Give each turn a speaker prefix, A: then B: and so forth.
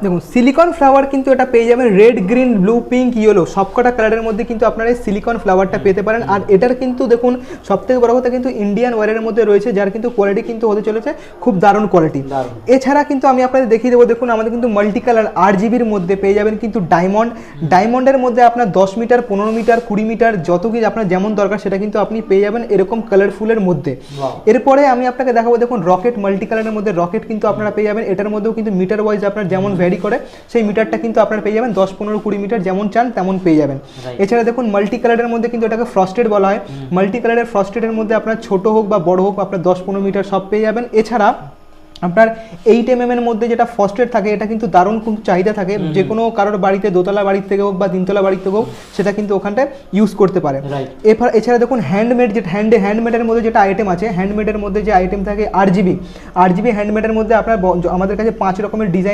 A: দেখুন silicon flower কিন্তু এটা পেয়ে যাবেন red, green, blue, pink, yellow সবকটা কালারের মধ্যে কিন্তু আপনারা এই সিলিকন ফ্লাওয়ারটা পেতে পারেন। আর এটার কিন্তু দেখুন সবথেকে বড় কথা কিন্তু ইন্ডিয়ান ওয়্যারের মধ্যে রয়েছে, যার কিন্তু কোয়ালিটি কিন্তু হতে চলেছে খুব দারুণ কোয়ালিটি। এছাড়া কিন্তু আমি আপনাদের দেখিয়ে দেবো, দেখুন আমাদের কিন্তু মাল্টি কালার 8GB মধ্যে পেয়ে যাবেন কিন্তু ডায়মন্ডের মধ্যে আপনার 10 মিটার, 15 মিটার, 20 মিটার যত কিছু আপনার যেমন দরকার সেটা কিন্তু আপনি পেয়ে যাবেন এরকম কালারফুলের মধ্যে। এরপরে আমি আপনাকে দেখাবো, দেখুন রকেট মাল্টি কালারের মধ্যে রকেট কিন্তু আপনারা পেয়ে যাবেন। এটার মধ্যেও কিন্তু মিটার ওয়াইজ আপনার যেমন ভ্যারি করে সেই মিটারটা কিন্তু আপনারা পেয়ে যাবেন 10, 15, 20 মিটার যেমন চান তেমন পেয়ে যাবেন। এছাড়া দেখুন মাল্টি কালারের মধ্যে কিন্তু এটাকে ফ্রস্টেড বলা হয়। মাল্টি কালারের ফ্রস্টেডের মধ্যে আপনার ছোট হোক বা বড় হোক আপনার 10, 15 মিটার সব পেয়ে যাবেন। এছাড়া আপনার 8mm এর মধ্যে যেটা ফ্রস্টেড থাকে এটা কিন্তু দারুণ খুব চাহিদা থাকে, যে কোনো কারোর বাড়িতে দোতলা বাড়ির থেকে হোক বা তিনতলা বাড়ির থেকে হোক সেটা কিন্তু ওখানটায় ইউজ করতে পারে। এছাড়া দেখুন হ্যান্ডমেড, যেটা হ্যান্ডমেডের মধ্যে যেটা আইটেম আছে, হ্যান্ডমেডের মধ্যে যে আইটেম থাকে 8GB হ্যান্ডমেডের মধ্যে আপনার আমাদের কাছে 5 রকমের ডিজাইন